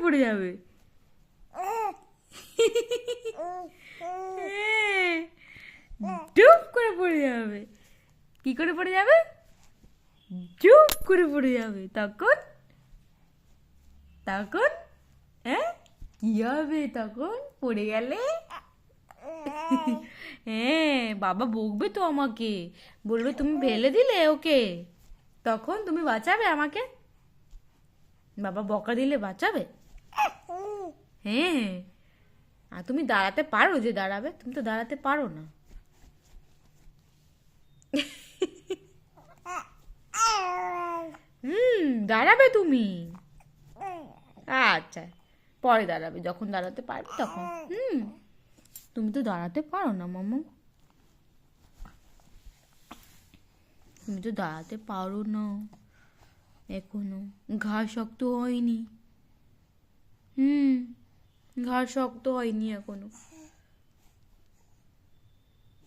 পড়ে যাবে। ডুব করে পড়ে যাবে। কি করে পড়ে যাবে? চুপ করে পড়ে যাবে। তখন তখন হ্যাঁ কি হবে তখন পড়ে গেলে? হ্যাঁ, বাবা বকবে তো আমাকে, বলবে তুমি ফেলে দিলে ওকে। তখন তুমি বাঁচাবে আমাকে? বাবা বকা দিলে বাঁচাবে? হ্যাঁ। আর তুমি দাঁড়াতে পারো? যে দাঁড়াবে, তুমি তো দাঁড়াতে পারো না। দাঁড়াবে তুমি? আচ্ছা, পরে দাঁড়াবে, যখন দাঁড়াতে পারবে তখন। তুমি তো দাঁড়াতে পারো না মামা, তুমি তো দাঁড়াতে পারো না এখনো, ঘাড় শক্ত হয়নি। হুম, ঘাড় শক্ত হয়নি এখনো।